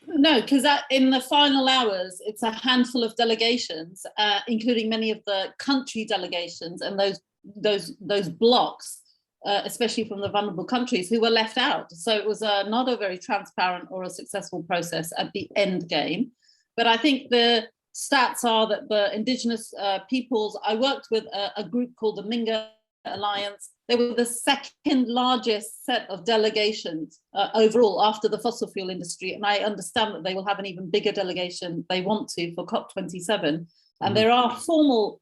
No, because in the final hours, it's a handful of delegations, including many of the country delegations and those blocks, especially from the vulnerable countries, who were left out. So it was not a very transparent or a successful process at the end game. But I think the stats are that the Indigenous peoples, I worked with a group called the Minga Alliance. They were the second largest set of delegations overall after the fossil fuel industry. And I understand that they will have an even bigger delegation they want to for COP27. And there are formal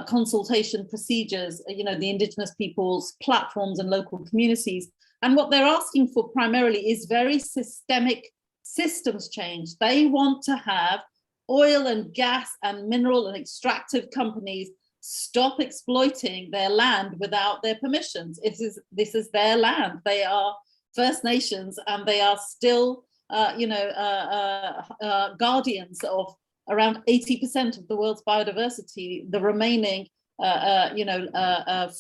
consultation procedures, you know, the Indigenous peoples, platforms and local communities. And what they're asking for primarily is very systemic systems change. They want to have oil and gas and mineral and extractive companies stop exploiting their land without their permissions. This is their land. They are First Nations and they are still, guardians of around 80% of the world's biodiversity, the remaining,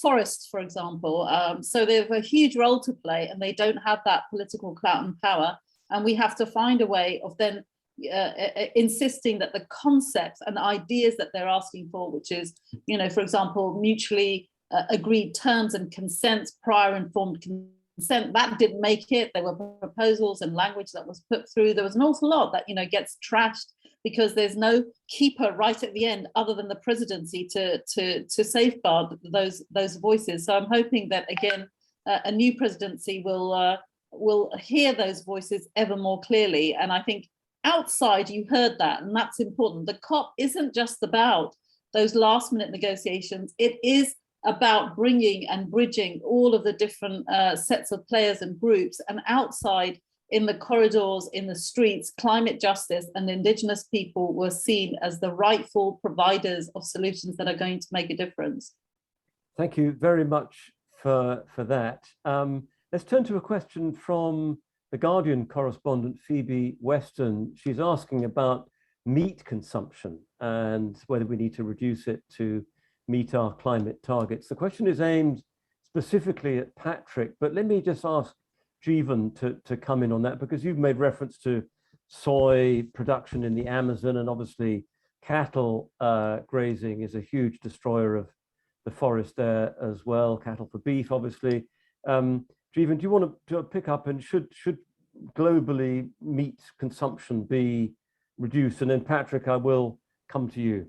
forests, for example. So they have a huge role to play and they don't have that political clout and power. And we have to find a way of then insisting that the concepts and ideas that they're asking for, which is, you know, for example, mutually agreed terms and consents, prior informed consent, that didn't make it. There were proposals and language that was put through. There was an awful lot that, you know, gets trashed because there's no keeper right at the end other than the presidency to safeguard those voices. So I'm hoping that, again, a new presidency will hear those voices ever more clearly. And I think outside, you heard that, and that's important. The COP isn't just about those last minute negotiations. It is about bringing and bridging all of the different sets of players and groups, and outside in the corridors, in the streets, climate justice and Indigenous people were seen as the rightful providers of solutions that are going to make a difference. Thank you very much for that. Let's turn to a question from the Guardian correspondent, Phoebe Weston. She's asking about meat consumption and whether we need to reduce it to meet our climate targets. The question is aimed specifically at Patrick, but let me just ask Jeevan to come in on that, because you've made reference to soy production in the Amazon, and obviously cattle grazing is a huge destroyer of the forest there as well, cattle for beef, obviously. Jeevan, do you want to pick up, and should globally meat consumption be reduce? And then Patrick, I will come to you.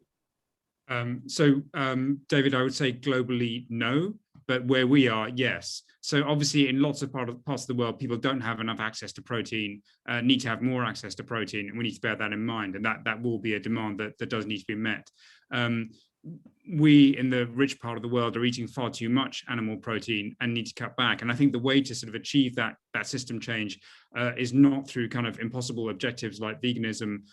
David, I would say globally, no, but where we are, yes. So obviously in lots of parts of the world, people don't have enough access to protein, need to have more access to protein, and we need to bear that in mind. And that will be a demand that does need to be met. We in the rich part of the world are eating far too much animal protein and need to cut back. And I think the way to sort of achieve that system change is not through kind of impossible objectives like veganism.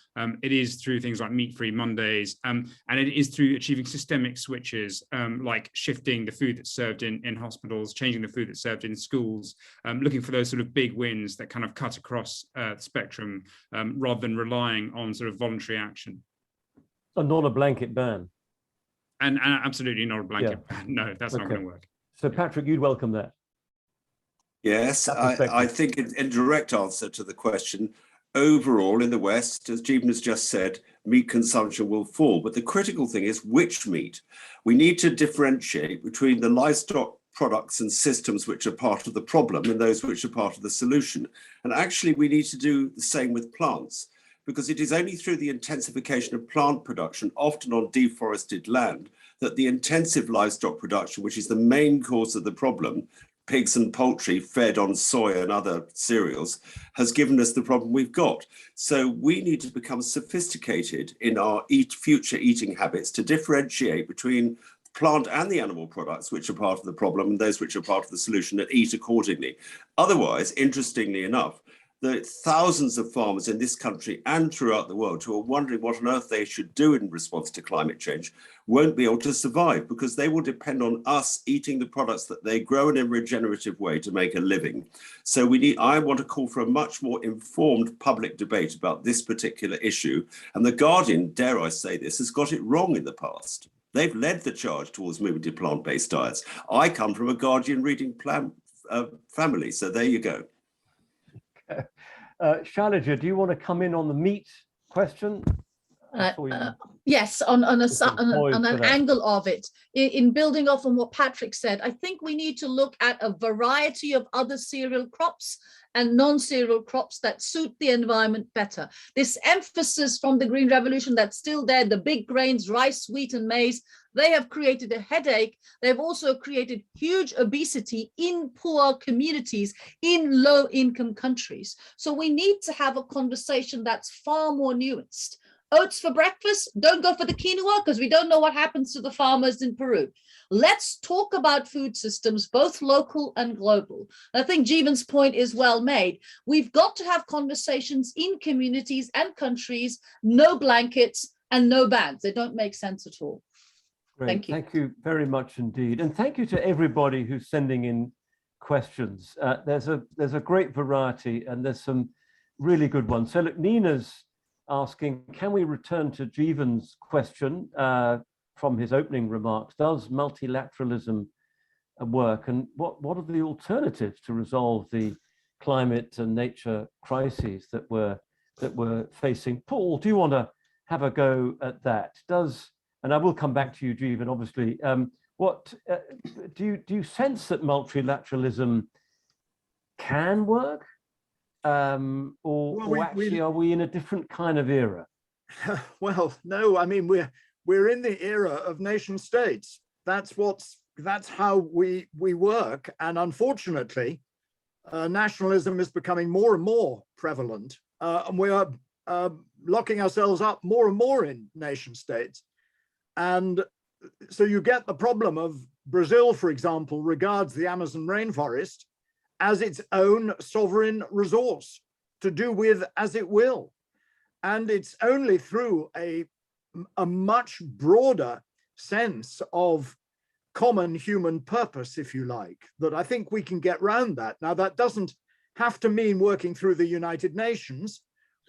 It is through things like meat-free Mondays, and it is through achieving systemic switches, like shifting the food that's served in hospitals, changing the food that's served in schools, looking for those sort of big wins that kind of cut across the spectrum, rather than relying on sort of voluntary action. So not a blanket ban. And absolutely not a blanket ban. No, that's not going to work. So Patrick, you'd welcome that. Yes, I think in direct answer to the question, overall in the West, as Jeevan has just said, meat consumption will fall. But the critical thing is which meat. We need to differentiate between the livestock products and systems which are part of the problem and those which are part of the solution. And actually, we need to do the same with plants, because it is only through the intensification of plant production, often on deforested land, that the intensive livestock production, which is the main cause of the problem, pigs and poultry fed on soy and other cereals, has given us the problem we've got. So we need to become sophisticated in our future eating habits to differentiate between plant and the animal products, which are part of the problem, and those which are part of the solution, and eat accordingly. Otherwise, interestingly enough, the thousands of farmers in this country and throughout the world who are wondering what on earth they should do in response to climate change won't be able to survive, because they will depend on us eating the products that they grow in a regenerative way to make a living. So I want to call for a much more informed public debate about this particular issue. And The Guardian, dare I say this, has got it wrong in the past. They've led the charge towards moving to plant-based diets. I come from a Guardian reading family, so there you go. Shailaja, do you want to come in on the meat question? Yes, on an angle of it. In building off on what Patrick said, I think we need to look at a variety of other cereal crops and non-cereal crops that suit the environment better. This emphasis from the Green Revolution that's still there, the big grains, rice, wheat, and maize, they have created a headache. They've also created huge obesity in poor communities, in low-income countries. So we need to have a conversation that's far more nuanced. Oats for breakfast, don't go for the quinoa because we don't know what happens to the farmers in Peru. Let's talk about food systems, both local and global. I think Jeevan's point is well made. We've got to have conversations in communities and countries, no blankets and no bans. They don't make sense at all. Great. Thank you. Thank you very much indeed. And thank you to everybody who's sending in questions. There's a great variety and there's some really good ones. So look, Nina's asking, can we return to Jeevan's question from his opening remarks? Does multilateralism work, and what are the alternatives to resolve the climate and nature crises that we're facing? Paul, do you want to have a go at that? And I will come back to you, Jeevan, obviously. What do you sense that multilateralism can work? Or actually, are we in a different kind of era? Well, no, I mean, we're in the era of nation states. That's how we work. And unfortunately, nationalism is becoming more and more prevalent. And we are locking ourselves up more and more in nation states. And so you get the problem of Brazil, for example, regards the Amazon rainforest as its own sovereign resource to do with as it will. And it's only through a much broader sense of common human purpose, if you like, that I think we can get around that. Now, that doesn't have to mean working through the United Nations,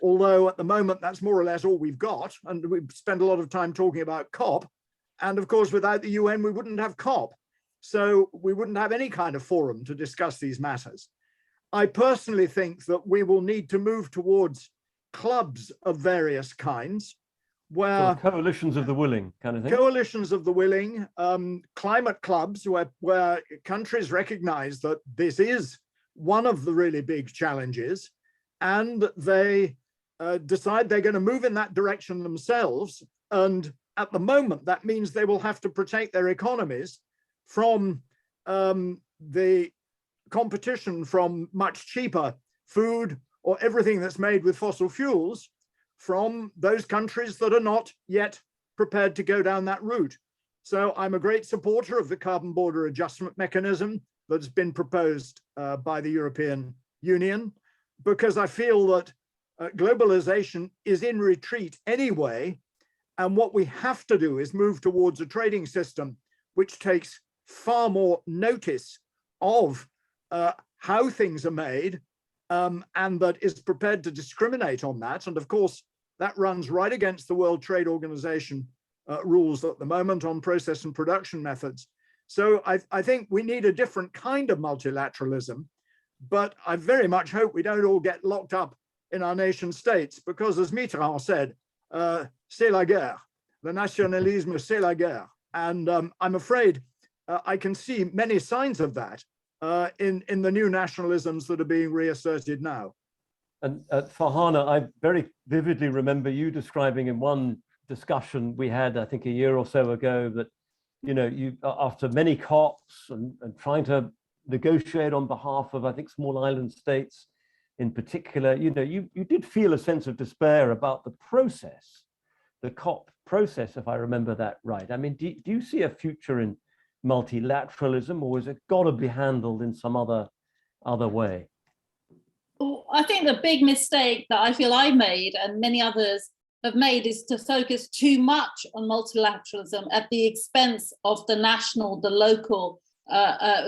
although at the moment that's more or less all we've got. And we've spent a lot of time talking about COP. And of course, without the UN, we wouldn't have COP. So we wouldn't have any kind of forum to discuss these matters. I personally think that we will need to move towards clubs of various kinds, where coalitions of the willing kind of thing. Coalitions of the willing, climate clubs where countries recognize that this is one of the really big challenges, and they decide they're going to move in that direction themselves. And at the moment, that means they will have to protect their economies from the competition from much cheaper food or everything that's made with fossil fuels from those countries that are not yet prepared to go down that route. So I'm a great supporter of the carbon border adjustment mechanism that's been proposed by the European Union, because I feel that globalization is in retreat anyway. And what we have to do is move towards a trading system which takes far more notice of how things are made, and that is prepared to discriminate on that. And of course, that runs right against the World Trade Organization rules at the moment on process and production methods. So I think we need a different kind of multilateralism, but I very much hope we don't all get locked up in our nation states, because as Mitterrand said, c'est la guerre. Le nationalisme, c'est la guerre. And I'm afraid I can see many signs of that in the new nationalisms that are being reasserted now. And Farhana, I very vividly remember you describing in one discussion we had, I think a year or so ago, that, you know, you, after many COPs and trying to negotiate on behalf of, I think, small island states in particular, you know, you did feel a sense of despair about the process, the COP process, if I remember that right. I mean, do you see a future in multilateralism, or is it got to be handled in some other way? I think the big mistake that I feel I made and many others have made is to focus too much on multilateralism at the expense of the national, the local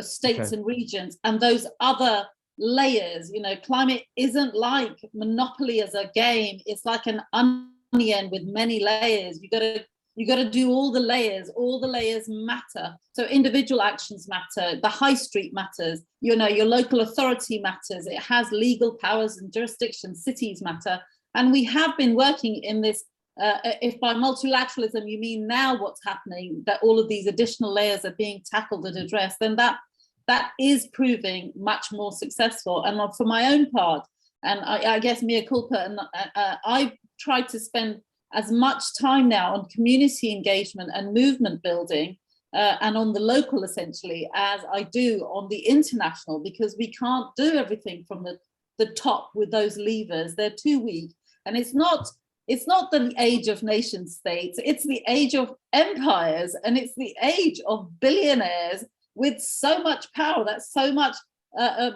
states and regions, and those other layers. You know, climate isn't like Monopoly as a game. It's like an onion with many layers. You got to do all the layers. All the layers matter. So individual actions matter. The high street matters. You know, your local authority matters. It has legal powers and jurisdiction. Cities matter. And we have been working in this. If by multilateralism you mean now what's happening, that all of these additional layers are being tackled and addressed, then that is proving much more successful. And for my own part, and I guess mea culpa, and I've tried to spend as much time now on community engagement and movement building and on the local essentially as I do on the international, because we can't do everything from the top with those levers. They're too weak. And it's not the age of nation states, it's the age of empires, and it's the age of billionaires with so much power, that's so much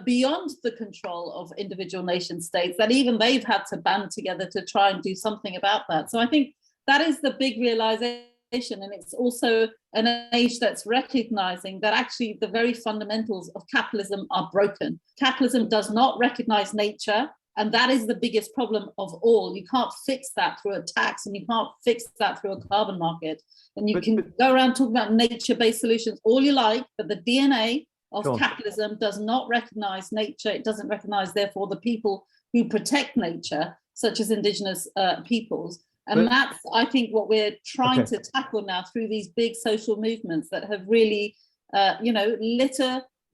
beyond the control of individual nation states, that even they've had to band together to try and do something about that. So I think that is the big realization. And it's also an age that's recognizing that actually the very fundamentals of capitalism are broken. Capitalism does not recognize nature. And that is the biggest problem of all. You can't fix that through a tax, and you can't fix that through a carbon market. And you can go around talking about nature-based solutions all you like, but the DNA of capitalism does not recognize nature. It doesn't recognize, therefore, the people who protect nature, such as Indigenous peoples. And that's, I think, what we're trying to tackle now through these big social movements that have really,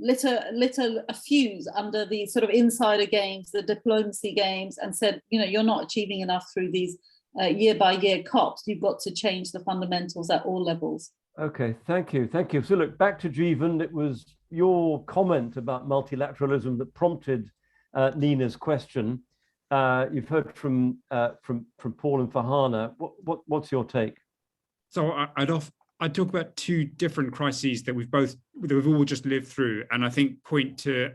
lit a fuse under the sort of insider games, the diplomacy games, and said, you know, you're not achieving enough through these year by year COPs. You've got to change the fundamentals at all levels. Okay, thank you. So look, back to Jeevan. It was your comment about multilateralism that prompted Nina's question. You've heard from Paul and Farhana. What's your take? So I'd talk about two different crises that we've all just lived through, and I think point to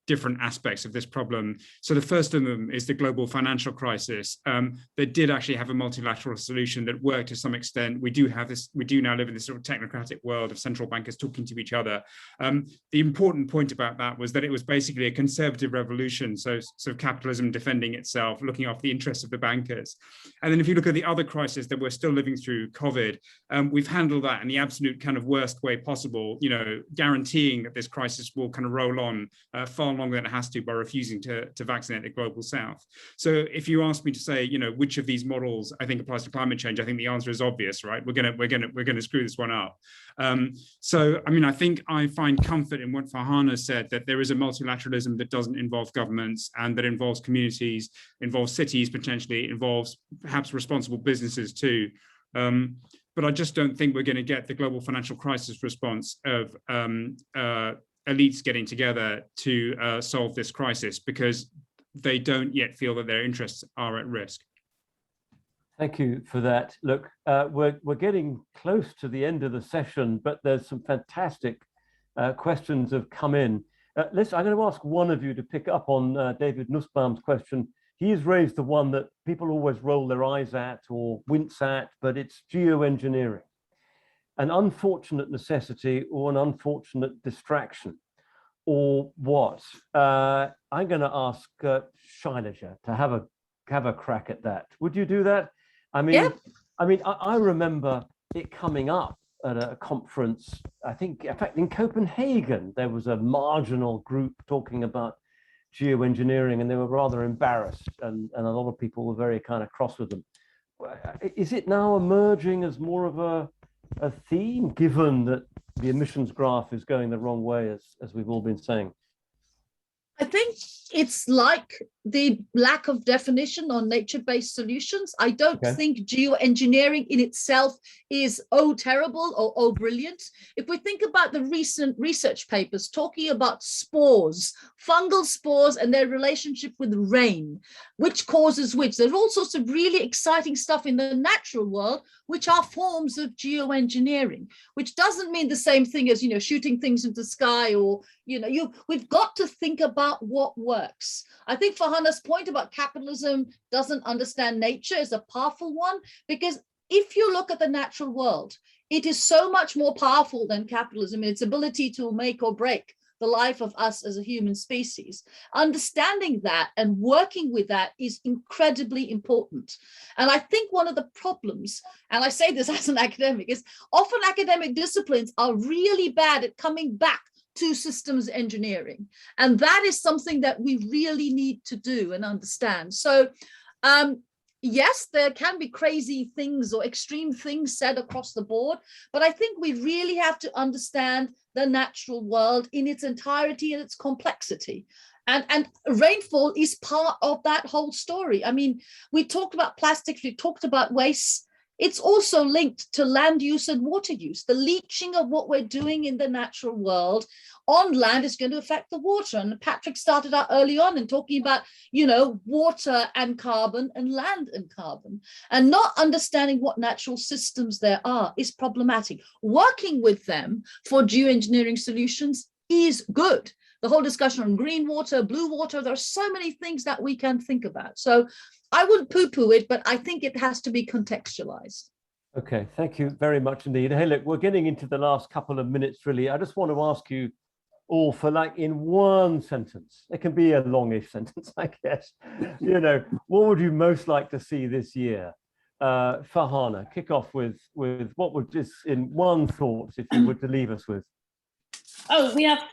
different aspects of this problem. So the first of them is the global financial crisis. That did actually have a multilateral solution that worked to some extent. We do now live in this sort of technocratic world of central bankers talking to each other. The important point about that was that it was basically a conservative revolution, so capitalism defending itself, looking after the interests of the bankers. And then if you look at the other crisis that we're still living through, COVID, we've handled that in the absolute kind of worst way possible, you know, guaranteeing that this crisis will kind of roll on far far longer than it has to by refusing to vaccinate the global south. So if you ask me to say, which of these models I think applies to climate change, I think the answer is obvious, right? We're gonna screw this one up. So I mean, I think I find comfort in what Farhana said, that there is a multilateralism that doesn't involve governments and that involves communities, involves cities potentially, involves perhaps responsible businesses too. But I just don't think we're going to get the global financial crisis response of elites getting together to solve this crisis, because they don't yet feel that their interests are at risk. Thank you for that. Look, we're getting close to the end of the session, but there's some fantastic questions have come in. Listen, I'm going to ask one of you to pick up on David Nussbaum's question. He has raised the one that people always roll their eyes at or wince at, but it's geoengineering, an unfortunate necessity or an unfortunate distraction, or what? I'm going to ask Shailaja to have a crack at that. Would you do that? I mean, yeah. I remember it coming up at a conference. I think, in fact, in Copenhagen, there was a marginal group talking about geoengineering, and they were rather embarrassed, and a lot of people were very kind of cross with them. Is it now emerging as more of a theme, given that the emissions graph is going the wrong way, as we've all been saying? I think it's like the lack of definition on nature-based solutions. I don't think geoengineering in itself is terrible or brilliant. If we think about the recent research papers talking about spores, fungal spores and their relationship with rain, which causes which, there's all sorts of really exciting stuff in the natural world, which are forms of geoengineering, which doesn't mean the same thing as, shooting things into the sky, or, we've got to think about what works. I think Farhana's point about capitalism doesn't understand nature is a powerful one, because if you look at the natural world, it is so much more powerful than capitalism in its ability to make or break the life of us as a human species. Understanding that and working with that is incredibly important. And I think one of the problems, and I say this as an academic, is often academic disciplines are really bad at coming back to systems engineering. And that is something that we really need to do and understand. So yes, there can be crazy things or extreme things said across the board, but I think we really have to understand the natural world in its entirety and its complexity. And rainfall is part of that whole story. I mean, we talked about plastics, we talked about waste. It's also linked to land use and water use. The leaching of what we're doing in the natural world on land is going to affect the water. And Patrick started out early on in talking about, water and carbon and land and carbon. And not understanding what natural systems there are is problematic. Working with them for geoengineering solutions is good. The whole discussion on green water, blue water, there are so many things that we can think about. So I wouldn't poo-poo it, but I think it has to be contextualized. Okay, thank you very much indeed. Hey, look, we're getting into the last couple of minutes, really. I just want to ask you all for, like, in one sentence, it can be a longish sentence, I guess, what would you most like to see this year? Farhana, kick off with what would, just in one thought, if you were to leave us with. Oh, we have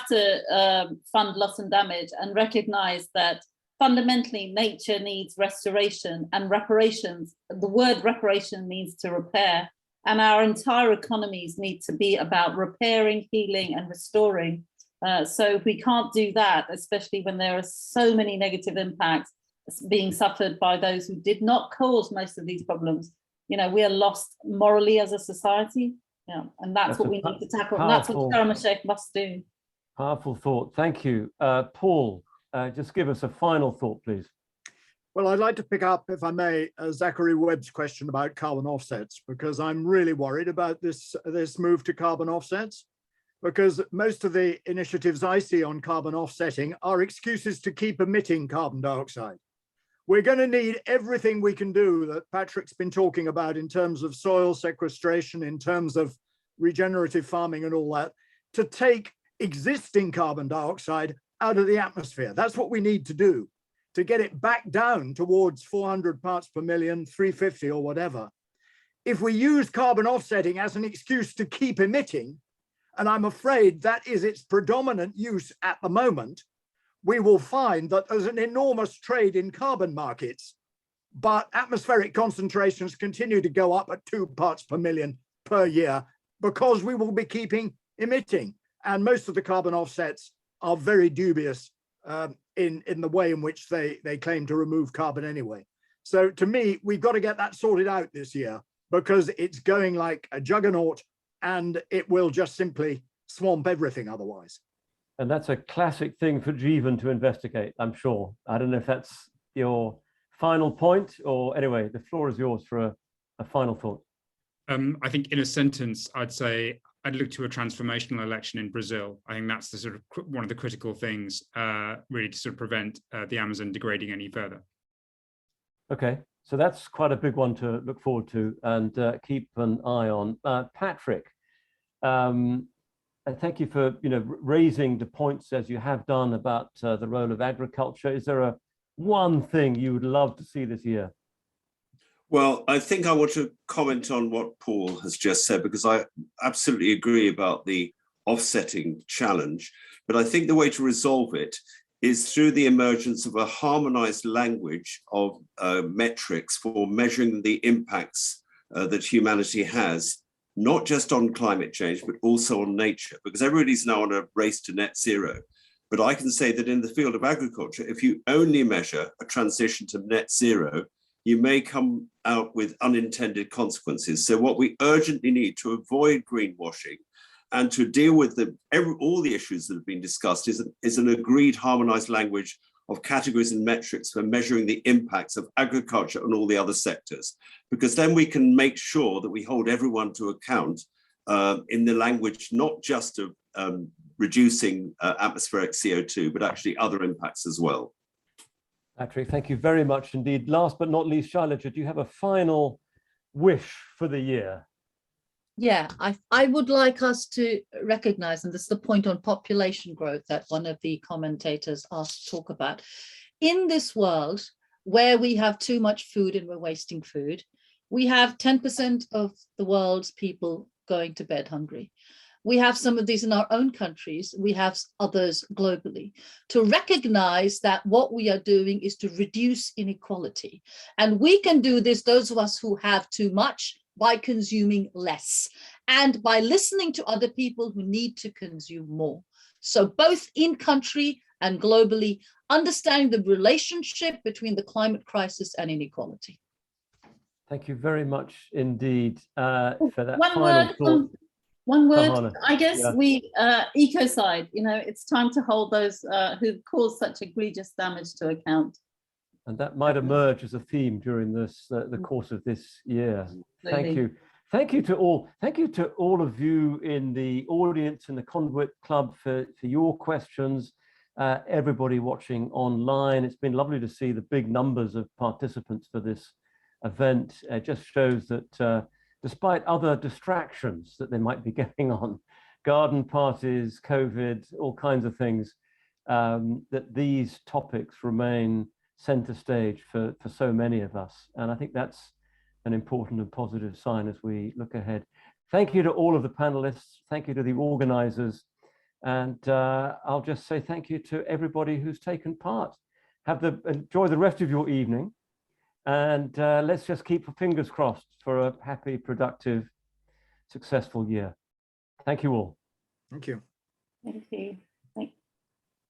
to fund loss and damage and recognize that fundamentally nature needs restoration and reparations. The word reparation means to repair, and our entire economies need to be about repairing, healing and restoring. So if we can't do that, especially when there are so many negative impacts being suffered by those who did not cause most of these problems, we are lost morally as a society. And that's what we need to tackle. And that's what Sharm el-Sheikh must do. Powerful thought. Thank you. Paul, just give us a final thought, please. Well, I'd like to pick up, if I may, Zachary Webb's question about carbon offsets, because I'm really worried about this move to carbon offsets, because most of the initiatives I see on carbon offsetting are excuses to keep emitting carbon dioxide. We're going to need everything we can do that Patrick's been talking about in terms of soil sequestration, in terms of regenerative farming and all that, to take existing carbon dioxide out of the atmosphere. That's what we need to do, to get it back down towards 400 parts per million, 350 or whatever. If we use carbon offsetting as an excuse to keep emitting, and I'm afraid that is its predominant use at the moment, we will find that there's an enormous trade in carbon markets, but atmospheric concentrations continue to go up at 2 parts per million per year because we will be keeping emitting. And most of the carbon offsets are very dubious in the way in which they claim to remove carbon anyway. So to me, we've got to get that sorted out this year because it's going like a juggernaut and it will just simply swamp everything otherwise. And that's a classic thing for Jeevan to investigate, I'm sure. I don't know if that's your final point, or anyway, the floor is yours for a final thought. I think in a sentence, I'd say I'd look to a transformational election in Brazil. I think that's the sort of one of the critical things really to sort of prevent the Amazon degrading any further. Okay, so that's quite a big one to look forward to and keep an eye on. Patrick, and thank you for raising the points as you have done about the role of agriculture. Is there one thing you would love to see this year? Well, I think I want to comment on what Paul has just said, because I absolutely agree about the offsetting challenge. But I think the way to resolve it is through the emergence of a harmonized language of metrics for measuring the impacts that humanity has, not just on climate change, but also on nature, because everybody's now on a race to net zero. But I can say that in the field of agriculture, if you only measure a transition to net zero, you may come out with unintended consequences. So what we urgently need to avoid greenwashing and to deal with all the issues that have been discussed is an agreed harmonized language of categories and metrics for measuring the impacts of agriculture and all the other sectors, because then we can make sure that we hold everyone to account in the language, not just of reducing atmospheric CO2, but actually other impacts as well. Patrick, thank you very much indeed. Last but not least, Shailaja, do you have a final wish for the year? Yeah, I would like us to recognize, and this is the point on population growth that one of the commentators asked to talk about. In this world where we have too much food and we're wasting food, we have 10% of the world's people going to bed hungry. We have some of these in our own countries. We have others globally. To recognize that what we are doing is to reduce inequality. And we can do this, those of us who have too much, by consuming less and by listening to other people who need to consume more. So both in country and globally, understanding the relationship between the climate crisis and inequality. Thank you very much indeed for that One final word, thought. one word, Farhana. I guess Yeah. ecocide, it's time to hold those who've caused such egregious damage to account. And that might emerge as a theme during this the course of this year. Thank you. Thank you to all. Thank you to all of you in the audience in the Conduit Club for your questions. Everybody watching online. It's been lovely to see the big numbers of participants for this event. It just shows that despite other distractions that they might be getting on, garden parties, COVID, all kinds of things, that these topics remain center stage for so many of us. And I think that's an important and positive sign as we look ahead. Thank you to all of the panelists. Thank you to the organizers. And I'll just say thank you to everybody who's taken part. Enjoy the rest of your evening. And let's just keep our fingers crossed for a happy, productive, successful year. Thank you all. Thank you. Thank you.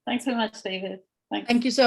Thanks so much, David. Thanks. Thank you so